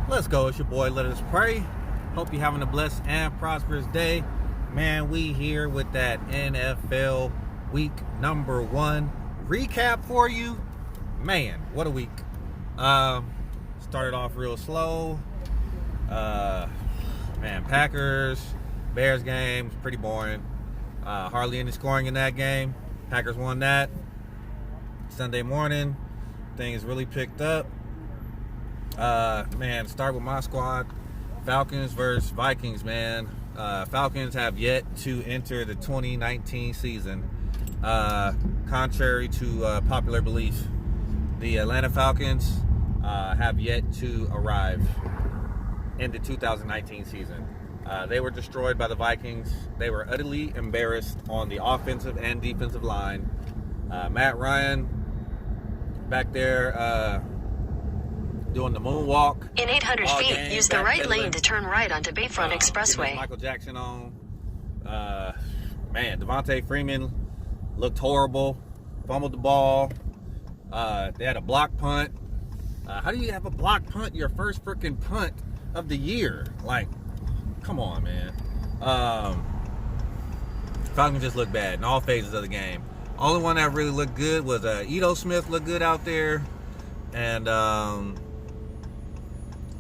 Let's go. It's your boy. Let us pray. Hope you're having a blessed and prosperous day. Man, we here with that NFL week number 1 recap for you. Man, what a week. Started off real slow. Man, Packers, Bears game was pretty boring. Hardly any scoring in that game. Packers won that. Sunday morning, things really picked up. Man, start with my squad. Falcons versus Vikings, man. Falcons have yet to enter the 2019 season. Contrary to popular belief, the Atlanta Falcons have yet to arrive in the 2019 season. They were destroyed by the Vikings. They were utterly embarrassed on the offensive and defensive line. Matt Ryan back there doing the moonwalk. In 800 feet, use the right lane to turn right onto Bayfront Expressway. Michael Jackson on. Man, Devontae Freeman looked horrible. Fumbled the ball. They had a block punt. How do you have a block punt your first freaking punt of the year? Like, come on, man. Falcons just looked bad in all phases of the game. Only one that really looked good was Ito Smith looked good out there. And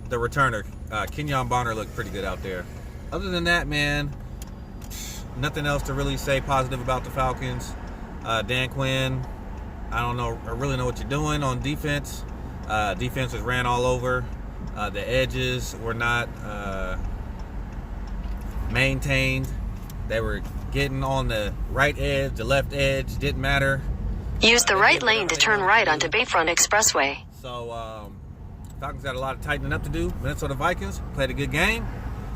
the returner, Kenyon Bonner, looked pretty good out there. Other than that, man, nothing else to really say positive about the Falcons. Dan Quinn, I don't know, I really know what you're doing on defense. Defense was ran all over. The edges were not maintained. They were getting on the right edge, the left edge, didn't matter. Use the right lane to turn right onto Bayfront Expressway. So, Falcons got a lot of tightening up to do. Minnesota Vikings played a good game.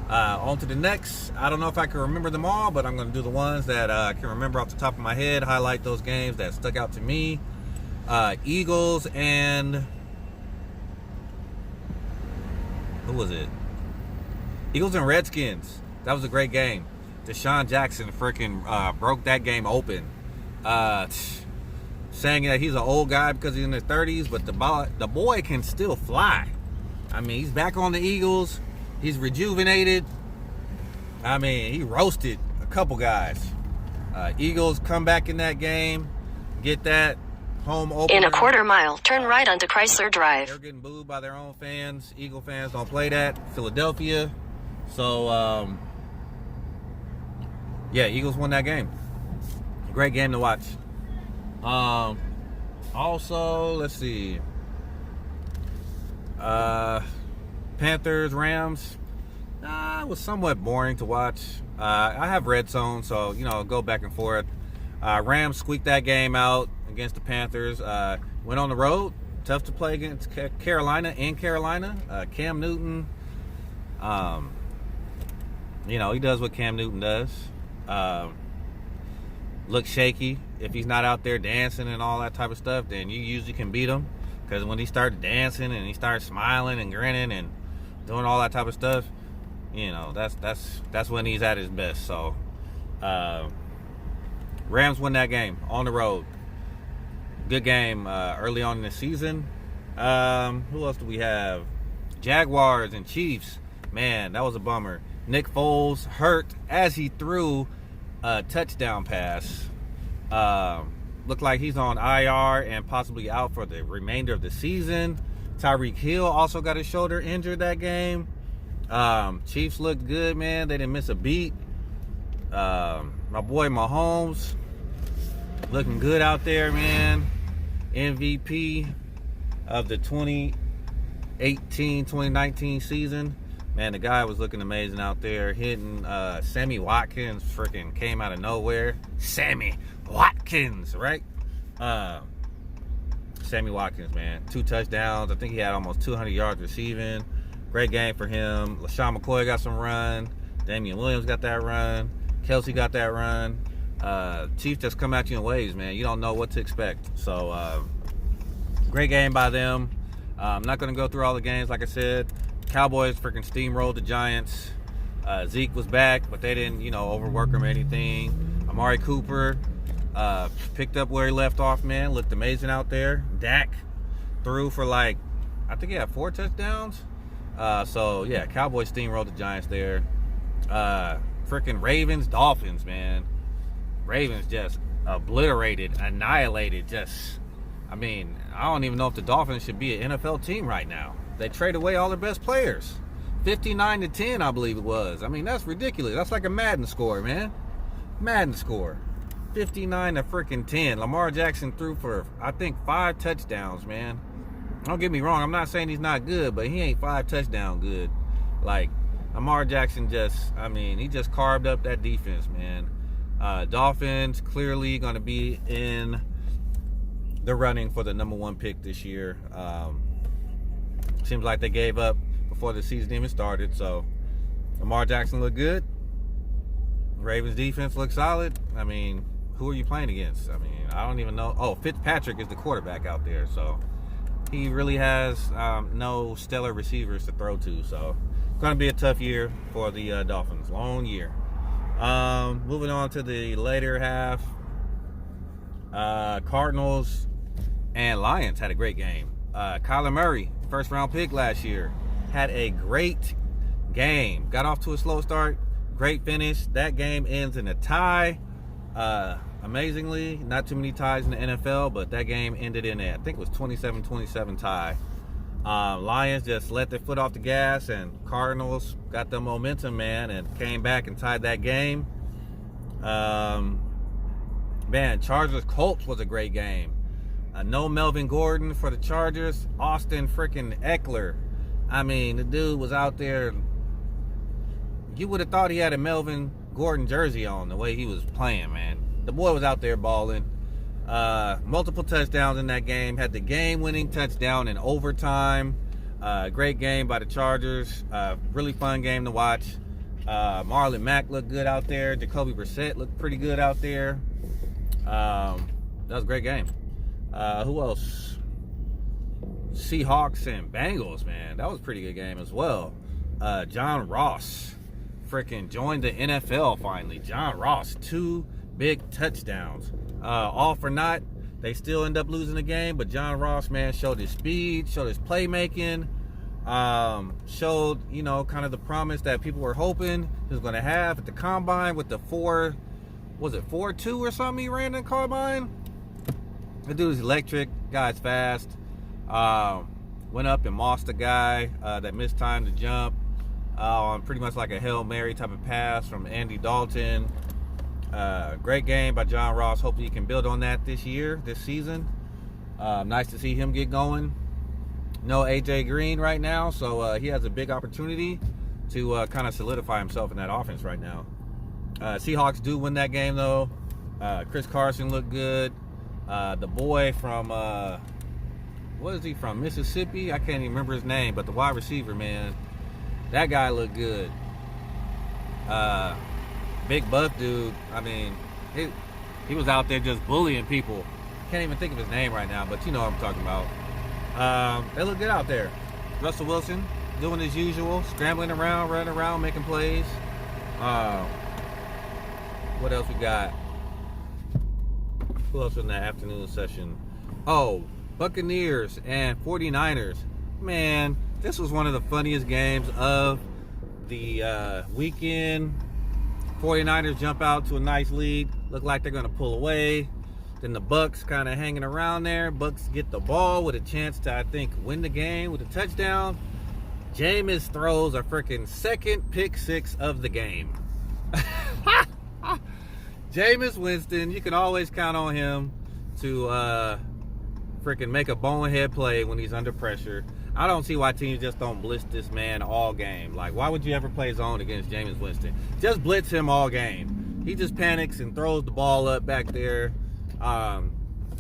On to the next. I don't know if I can remember them all, but I'm going to do the ones that I can remember off the top of my head, highlight those games that stuck out to me. Eagles and... who was it? Eagles and Redskins. That was a great game. Deshaun Jackson freaking broke that game open. Saying that he's an old guy because he's in his 30s, but the boy can still fly. I mean, he's back on the Eagles. He's rejuvenated. I mean, he roasted a couple guys. Eagles come back in that game, get that home opener. In a quarter mile, turn right onto Chrysler Drive. They're getting booed by their own fans. Eagle fans don't play that. Philadelphia. So, yeah, Eagles won that game. Great game to watch. Also, let's see. Panthers, Rams. It was somewhat boring to watch. I have Red Zone, so, go back and forth. Rams squeaked that game out against the Panthers. Went on the road. Tough to play against Carolina in Carolina. Cam Newton, he does what Cam Newton does. Looks shaky. If he's not out there dancing and all that type of stuff, then you usually can beat him. Because when he starts dancing and he starts smiling and grinning and doing all that type of stuff, that's when he's at his best. So, Rams win that game on the road. Good game early on in the season. Who else do we have? Jaguars and Chiefs. Man, that was a bummer. Nick Foles hurt as he threw a touchdown pass. Looked like he's on IR and possibly out for the remainder of the season. Tyreek Hill also got his shoulder injured that game. Chiefs looked good, man. They didn't miss a beat. My boy Mahomes looking good out there, man. MVP of the 2018-2019 season. Man, the guy was looking amazing out there, hitting Sammy Watkins. Freaking came out of nowhere. Sammy Watkins, right? Sammy Watkins, man. 2 touchdowns. I think he had almost 200 yards receiving. Great game for him. LaShawn McCoy got some run. Damian Williams got that run. Kelsey got that run. Chiefs just come at you in waves, man. You don't know what to expect. So, great game by them. I'm not going to go through all the games, like I said. Cowboys freaking steamrolled the Giants. Zeke was back, but they didn't, overwork him or anything. Amari Cooper picked up where he left off, man. Looked amazing out there. Dak threw for I think he had 4 touchdowns. So yeah, Cowboys steamrolled the Giants there. Freaking Ravens, Dolphins, man. Ravens just obliterated, annihilated. I don't even know if the Dolphins should be an NFL team right now. They trade away all their best players. 59-10, I believe it was. I mean, that's ridiculous. That's like a Madden score, man. Madden score. 59-10. Lamar Jackson threw for, I think, 5 touchdowns, man. Don't get me wrong. I'm not saying he's not good, but he ain't 5 touchdown good. Like, Lamar Jackson he just carved up that defense, man. Dolphins clearly going to be in the running for the number 1 pick this year. Seems like they gave up before the season even started. So Lamar Jackson looked good. Ravens defense looked solid. I mean, who are you playing against? I mean, I don't even know. Oh, Fitzpatrick is the quarterback out there. So he really has no stellar receivers to throw to. So it's going to be a tough year for the Dolphins. Long year. Moving on to the later half. Cardinals and Lions had a great game. Kyler Murray, first round pick last year, had a great game. Got off to a slow start, great finish. That game ends in a tie. Amazingly, not too many ties in the NFL, but that game ended in I think it was 27-27 tie. Lions just let their foot off the gas, and Cardinals got the momentum, man, and came back and tied that game. Chargers Colts was a great game. No Melvin Gordon for the Chargers. Austin freaking Eckler. I mean, the dude was out there. You would have thought he had a Melvin Gordon jersey on the way he was playing, man. The boy was out there balling. Multiple touchdowns in that game. Had the game-winning touchdown in overtime. Great game by the Chargers. Really fun game to watch. Marlon Mack looked good out there. Jacoby Brissett looked pretty good out there. That was a great game. Who else? Seahawks and Bengals, man. That was a pretty good game as well. John Ross freaking joined the NFL finally. John Ross, 2 big touchdowns. All for naught. They still end up losing the game, but John Ross, man, showed his speed, showed his playmaking, showed, kind of the promise that people were hoping he was going to have at the combine with the 4.2 or something he ran in the combine? The dude is electric. Guy's fast. Went up and mossed a guy that missed time to jump on pretty much like a Hail Mary type of pass from Andy Dalton. Great game by John Ross. Hopefully he can build on that this season. Nice to see him get going. No AJ Green right now, so he has a big opportunity to kind of solidify himself in that offense right now. Seahawks do win that game though. Chris Carson looked good. The boy from what is he from? Mississippi? I can't even remember his name, but the wide receiver, man, that guy looked good. Big buff dude. I mean, he was out there just bullying people. Can't even think of his name right now, but you know what I'm talking about. They look good out there. Russell Wilson doing his usual, scrambling around, running around, making plays. What else we got? Who else in that afternoon session? Oh, Buccaneers and 49ers. Man, this was one of the funniest games of the weekend. 49ers jump out to a nice lead. Look like they're going to pull away. Then the Bucs kind of hanging around there. Bucs get the ball with a chance to, I think, win the game with a touchdown. Jameis throws a freaking second pick six of the game. Jameis Winston, you can always count on him to freaking make a bonehead play when he's under pressure. I don't see why teams just don't blitz this man all game. Like, why would you ever play zone against Jameis Winston? Just blitz him all game. He just panics and throws the ball up back there.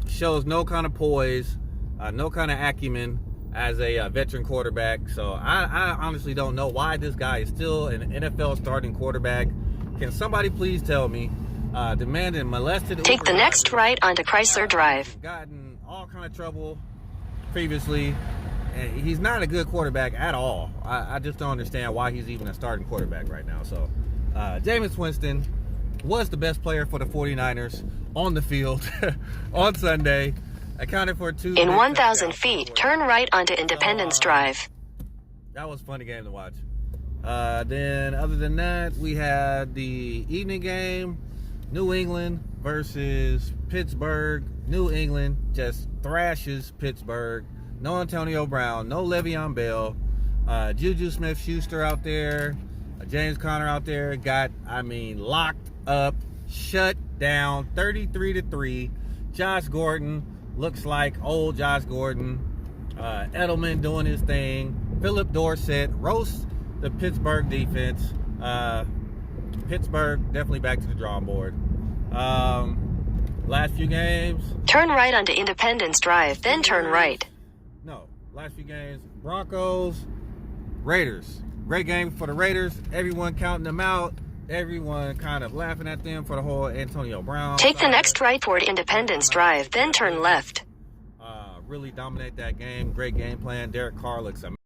Shows no kind of poise, no kind of acumen as a veteran quarterback. So I honestly don't know why this guy is still an NFL starting quarterback. Can somebody please tell me? The man that molested. Take the next right onto Chrysler Drive. Gotten all kind of trouble previously. And he's not a good quarterback at all. I just don't understand why he's even a starting quarterback right now. So, Jameis Winston was the best player for the 49ers on the field on Sunday. Accounted for 2. In 1,000 feet, turn right onto Independence Drive. that was a funny game to watch. Then other than that, we had the evening game, New England versus Pittsburgh. New England just thrashes Pittsburgh. No Antonio Brown, no Le'Veon Bell. Juju Smith-Schuster out there. James Conner out there got, locked up, shut down, 33-3. Josh Gordon looks like old Josh Gordon. Edelman doing his thing. Philip Dorsett roasts the Pittsburgh defense. Pittsburgh definitely back to the drawing board. Last few games. Turn right onto Independence Drive, then turn right. No, last few games. Broncos, Raiders. Great game for the Raiders. Everyone counting them out. Everyone kind of laughing at them for the whole Antonio Brown. Take the next right toward Independence Drive, then turn left. Really dominate that game. Great game plan. Derek Carr looks amazing.